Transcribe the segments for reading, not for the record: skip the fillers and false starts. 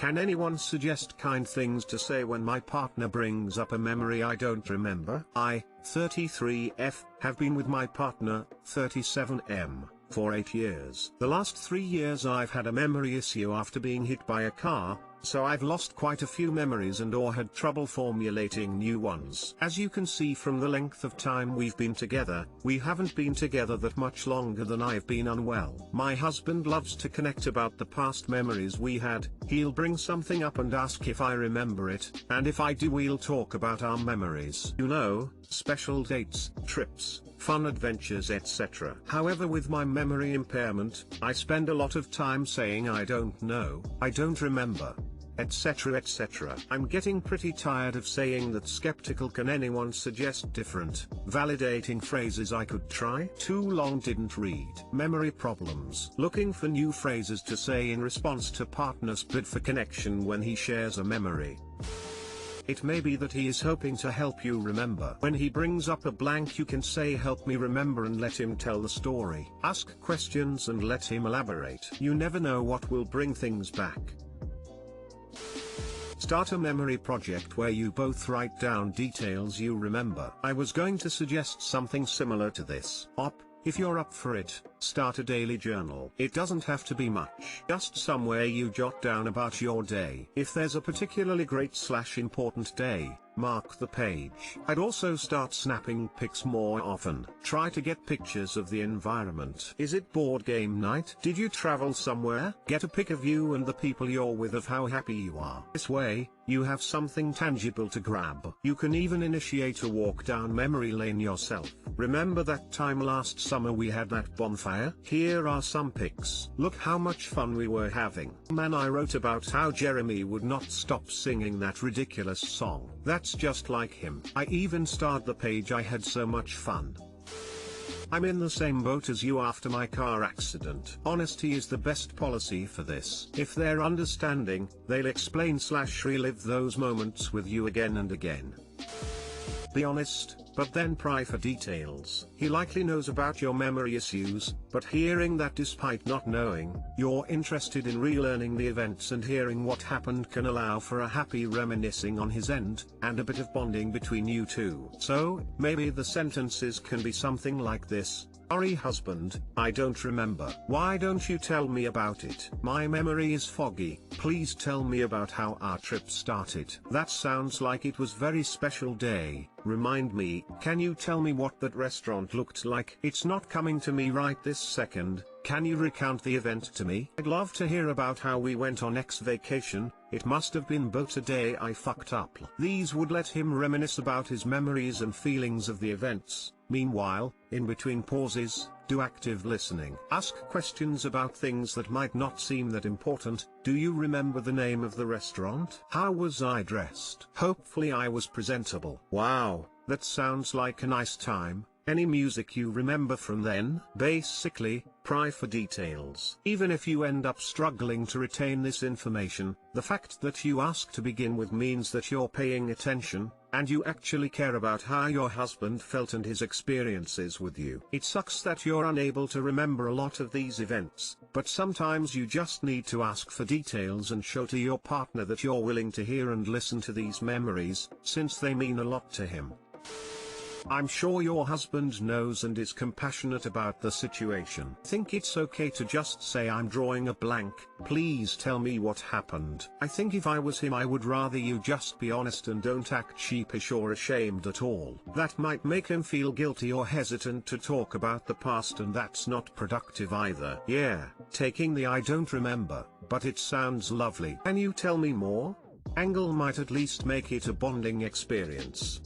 Can anyone suggest kind things to say when my partner brings up a memory I don't remember? I, 33F, have been with my partner, 37M, for 8 years. The last 3 years I've had a memory issue after being hit by a car, so I've lost quite a few memories and or had trouble formulating new ones. As you can see from the length of time we've been together, we haven't been together that much longer than I've been unwell. My husband loves to connect about the past memories we had. He'll bring something up and ask if I remember it, and if I do we'll talk about our memories. You know, special dates, trips, fun adventures, etc. However, with my memory impairment, I spend a lot of time saying I don't know, I don't remember, etc. etc. I'm getting pretty tired of saying that. Skeptical. Can anyone suggest different, validating phrases I could try? Too long didn't read. Memory problems. Looking for new phrases to say in response to partner's bid for connection when he shares a memory. It may be that he is hoping to help you remember. When he brings up a blank you can say help me remember and let him tell the story. Ask questions and let him elaborate. You never know what will bring things back. Start a memory project where you both write down details you remember. I was going to suggest something similar to this. If you're up for it, start a daily journal. It doesn't have to be much. Just somewhere you jot down about your day. If there's a particularly great/important day, mark the page. I'd also start snapping pics more often. Try to get pictures of the environment. Is it board game night? Did you travel somewhere? Get a pic of you and the people you're with of how happy you are. This way, you have something tangible to grab. You can even initiate a walk down memory lane yourself. Remember that time last summer we had that bonfire? Here are some pics. Look how much fun we were having. Man, I wrote about how Jeremy would not stop singing that ridiculous song. That's just like him. I even starred the page. I had so much fun. I'm in the same boat as you after my car accident. Honesty is the best policy for this. If they're understanding, they'll explain/relive those moments with you again and again. Be honest, but then pry for details. He likely knows about your memory issues, but hearing that despite not knowing, you're interested in relearning the events and hearing what happened can allow for a happy reminiscing on his end, and a bit of bonding between you two. So, maybe the sentences can be something like this. Sorry husband, I don't remember. Why don't you tell me about it? My memory is foggy. Please tell me about how our trip started. That sounds like it was very special day. Remind me. Can you tell me what that restaurant looked like? It's not coming to me right this second. Can you recount the event to me? I'd love to hear about how we went on X vacation. It must have been both a day I fucked up. These would let him reminisce about his memories and feelings of the events. Meanwhile, in between pauses, do active listening. Ask questions about things that might not seem that important. Do you remember the name of the restaurant? How was I dressed? Hopefully I was presentable. Wow, that sounds like a nice time. Any music you remember from then? Basically, pry for details. Even if you end up struggling to retain this information, the fact that you ask to begin with means that you're paying attention, and you actually care about how your husband felt and his experiences with you. It sucks that you're unable to remember a lot of these events, but sometimes you just need to ask for details and show to your partner that you're willing to hear and listen to these memories, since they mean a lot to him. I'm sure your husband knows and is compassionate about the situation. Think it's okay to just say I'm drawing a blank, please tell me what happened. I think if I was him I would rather you just be honest and don't act sheepish or ashamed at all. That might make him feel guilty or hesitant to talk about the past, and that's not productive either. Yeah, taking the I don't remember, but it sounds lovely. Can you tell me more? Angle might at least make it a bonding experience.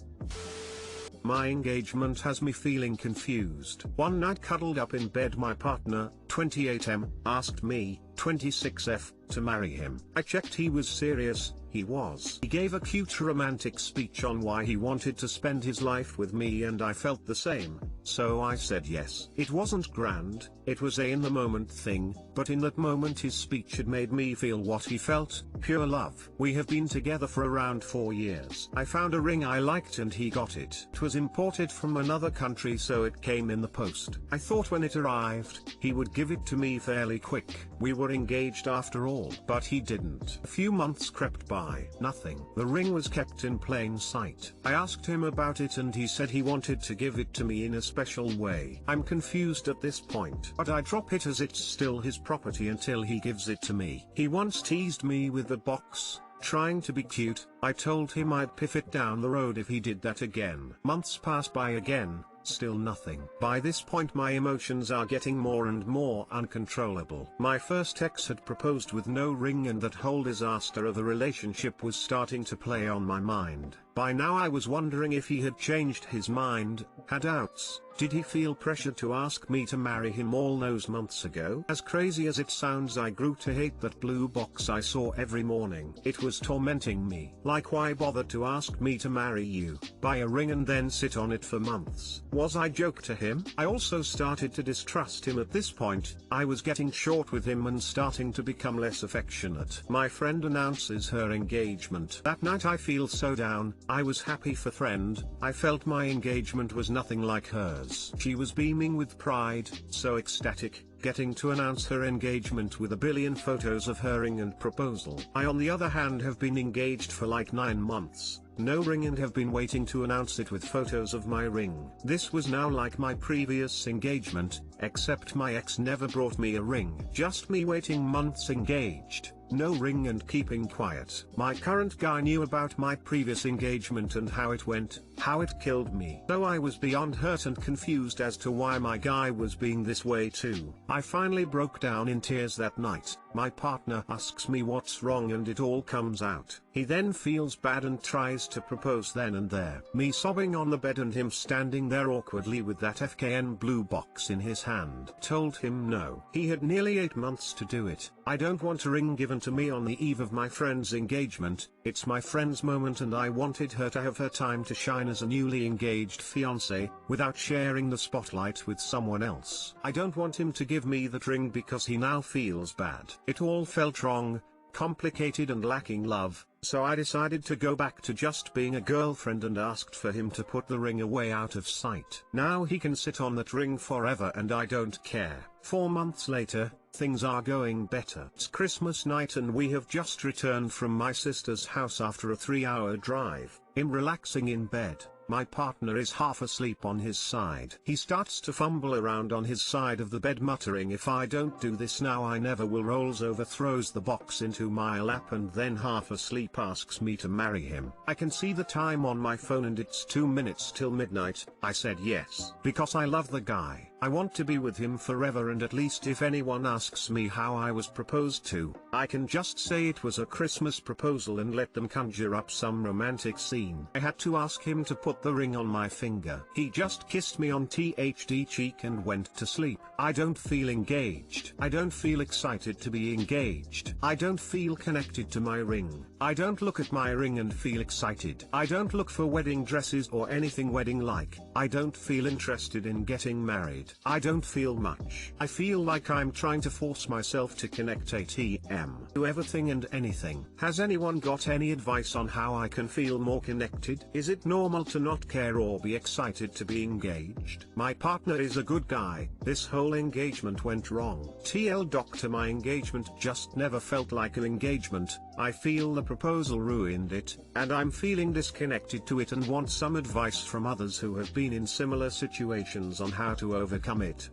My engagement has me feeling confused. One night cuddled up in bed my partner, 28M, asked me, 26F, to marry him. I checked he was serious. He was. He gave a cute romantic speech on why he wanted to spend his life with me, and I felt the same, so I said yes. It wasn't grand, it was a in-the-moment thing, but in that moment his speech had made me feel what he felt, pure love. We have been together for around 4 years. I found a ring I liked and he got it. It was imported from another country, so it came in the post. I thought when it arrived, he would give give it to me fairly quick. We were engaged after all. But he didn't. A few months crept by. Nothing. The ring was kept in plain sight. I asked him about it and he said he wanted to give it to me in a special way. I'm confused at this point. But I drop it as it's still his property until he gives it to me. He once teased me with the box, trying to be cute. I told him I'd piff it down the road if he did that again. Months pass by again. Still nothing. By this point my emotions are getting more and more uncontrollable. My first ex had proposed with no ring and that whole disaster of a relationship was starting to play on my mind. By now I was wondering if he had changed his mind, had doubts. Did he feel pressure to ask me to marry him all those months ago? As crazy as it sounds, I grew to hate that blue box I saw every morning. It was tormenting me. Like, why bother to ask me to marry you, buy a ring and then sit on it for months? Was I joke to him? I also started to distrust him at this point. I was getting short with him and starting to become less affectionate. My friend announces her engagement. That night I feel so down. I was happy for friend. I felt my engagement was nothing like hers. She was beaming with pride, so ecstatic, getting to announce her engagement with a billion photos of her ring and proposal. I on the other hand have been engaged for like 9 months, no ring, and have been waiting to announce it with photos of my ring. This was now like my previous engagement, except my ex never brought me a ring. Just me waiting months engaged, no ring and keeping quiet. My current guy knew about my previous engagement and how it went, how it killed me. So I was beyond hurt and confused as to why my guy was being this way too. I finally broke down in tears that night. My partner asks me what's wrong and it all comes out. He then feels bad and tries to propose then and there. Me sobbing on the bed and him standing there awkwardly with that FKN blue box in his hand. Told him no. He had nearly 8 months to do it. I don't want a ring given to me on the eve of my friend's engagement. It's my friend's moment and I wanted her to have her time to shine as a newly engaged fiancé, without sharing the spotlight with someone else. I don't want him to give me that ring because he now feels bad. It all felt wrong, complicated and lacking love, so I decided to go back to just being a girlfriend and asked for him to put the ring away out of sight. Now he can sit on that ring forever and I don't care. 4 months later, things are going better. It's Christmas night and we have just returned from my sister's house after a 3-hour drive. I'm relaxing in bed. My partner is half asleep on his side. He starts to fumble around on his side of the bed muttering, "If I don't do this now I never will." Rolls over, throws the box into my lap and then half asleep asks me to marry him. I can see the time on my phone and it's 2 minutes till midnight. I said yes. Because I love the guy. I want to be with him forever, and at least if anyone asks me how I was proposed to, I can just say it was a Christmas proposal and let them conjure up some romantic scene. I had to ask him to put the ring on my finger. He just kissed me on THD cheek and went to sleep. I don't feel engaged. I don't feel excited to be engaged. I don't feel connected to my ring. I don't look at my ring and feel excited. I don't look for wedding dresses or anything wedding-like. I don't feel interested in getting married. I don't feel much. I feel like I'm trying to force myself to connect ATM to everything and anything. Has anyone got any advice on how I can feel more connected? Is it normal to not care or be excited to be engaged? My partner is a good guy. This whole engagement went wrong. TL doctor, my engagement just never felt like an engagement. I feel the proposal ruined it, and I'm feeling disconnected to it and want some advice from others who have been in similar situations on how to overcome it.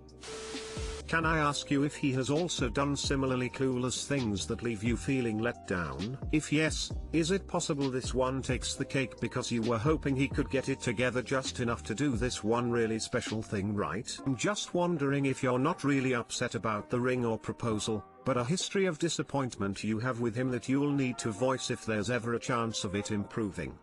Can I ask you if he has also done similarly clueless things that leave you feeling let down? If yes, is it possible this one takes the cake because you were hoping he could get it together just enough to do this one really special thing right? I'm just wondering if you're not really upset about the ring or proposal, but a history of disappointment you have with him that you'll need to voice if there's ever a chance of it improving.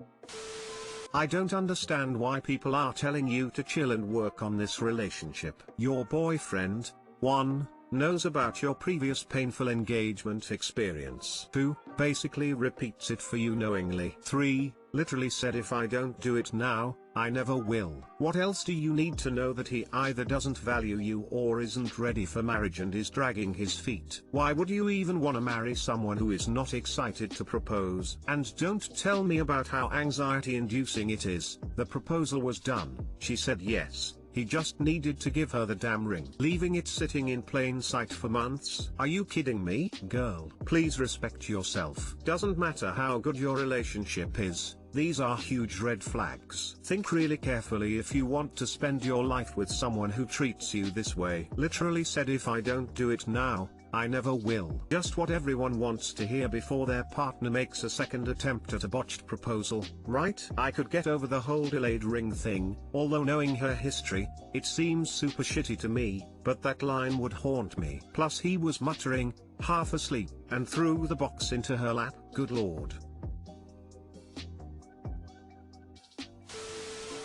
I don't understand why people are telling you to chill and work on this relationship. Your boyfriend, 1, knows about your previous painful engagement experience. 2, basically repeats it for you knowingly. 3, literally said, "If I don't do it now, I never will." What else do you need to know that he either doesn't value you or isn't ready for marriage and is dragging his feet? Why would you even want to marry someone who is not excited to propose? And don't tell me about how anxiety-inducing it is. The proposal was done. She said yes. he just needed to give her the damn ring. Leaving it sitting in plain sight for months? Are you kidding me? Girl, please respect yourself. Doesn't matter how good your relationship is, these are huge red flags. Think really carefully if you want to spend your life with someone who treats you this way. Literally said, if I don't do it now, I never will. Just what everyone wants to hear before their partner makes a second attempt at a botched proposal, right? I could get over the whole delayed ring thing, although knowing her history, it seems super shitty to me, but that line would haunt me. Plus he was muttering, half asleep, and threw the box into her lap. Good lord.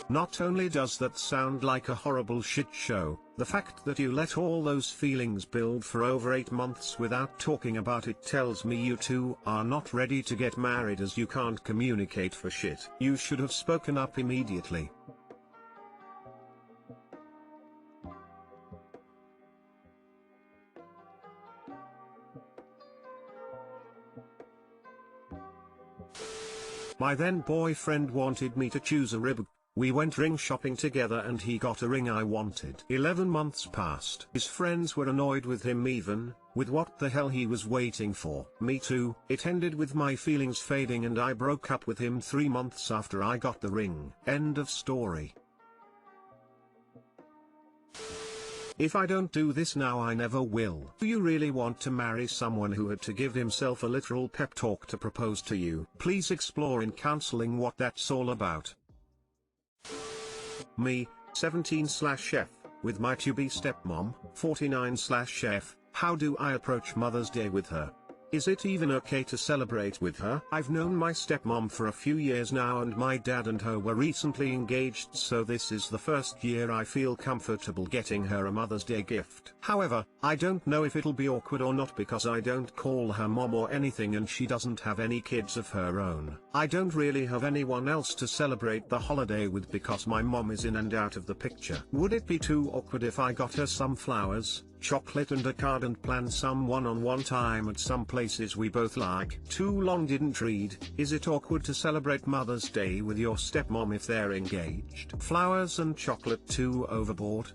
Not only does that sound like a horrible shit show, the fact that you let all those feelings build for over 8 months without talking about it tells me you two are not ready to get married, as you can't communicate for shit. You should have spoken up immediately. My then boyfriend wanted me to choose a rib. We went ring shopping together and he got a ring I wanted. 11 months passed. His friends were annoyed with him, even with what the hell he was waiting for. Me too. It ended with my feelings fading and I broke up with him 3 months after I got the ring. End of story. If I don't do this now, I never will. Do you really want to marry someone who had to give himself a literal pep talk to propose to you? Please explore in counseling what that's all about. Me, 17/F, with my to-be stepmom, 49/F, how do I approach Mother's Day with her? Is it even okay to celebrate with her? I've known my stepmom for a few years now and my dad and her were recently engaged, so this is the first year I feel comfortable getting her a Mother's Day gift. However, I don't know if it'll be awkward or not because I don't call her mom or anything and she doesn't have any kids of her own. I don't really have anyone else to celebrate the holiday with because my mom is in and out of the picture. Would it be too awkward if I got her some flowers, chocolate and a card and plan some one-on-one time at some places we both like? Too long didn't read. Is it awkward to celebrate Mother's Day with your stepmom if they're engaged? Flowers and chocolate too overboard?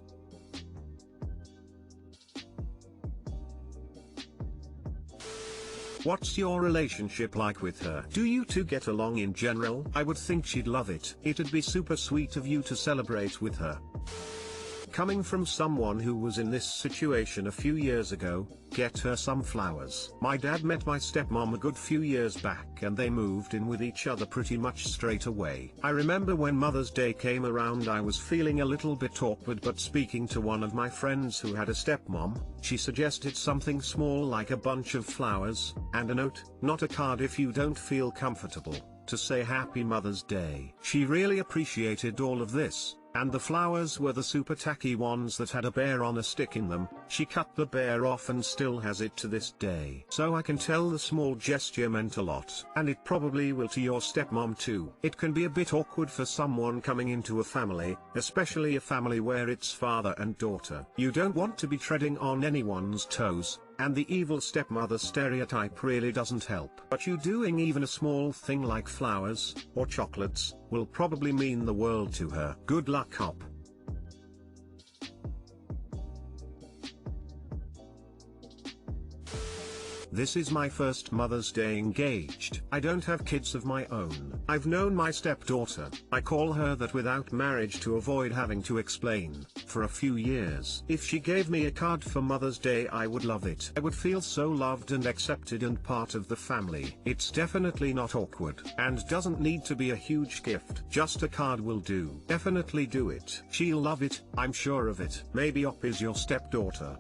What's your relationship like with her? Do you two get along in general? I would think she'd love it. It'd be super sweet of you to celebrate with her. Coming from someone who was in this situation a few years ago, get her some flowers. My dad met my stepmom a good few years back and they moved in with each other pretty much straight away. I remember when Mother's Day came around I was feeling a little bit awkward, but speaking to one of my friends who had a stepmom, she suggested something small like a bunch of flowers, and a note, not a card if you don't feel comfortable, to say Happy Mother's Day. She really appreciated all of this. And the flowers were the super tacky ones that had a bear on a stick in them. She cut the bear off and still has it to this day. So I can tell the small gesture meant a lot. And it probably will to your stepmom too. It can be a bit awkward for someone coming into a family, especially a family where it's father and daughter. You don't want to be treading on anyone's toes, and the evil stepmother stereotype really doesn't help. But you doing even a small thing like flowers, or chocolates, will probably mean the world to her. Good luck, hop. This is my first Mother's Day engaged. I don't have kids of my own. I've known my stepdaughter, I call her that without marriage to avoid having to explain, for a few years. If she gave me a card for Mother's Day I would love it. I would feel so loved and accepted and part of the family. It's definitely not awkward, and doesn't need to be a huge gift. Just a card will do. Definitely do it. She'll love it, I'm sure of it. Maybe Op is your stepdaughter.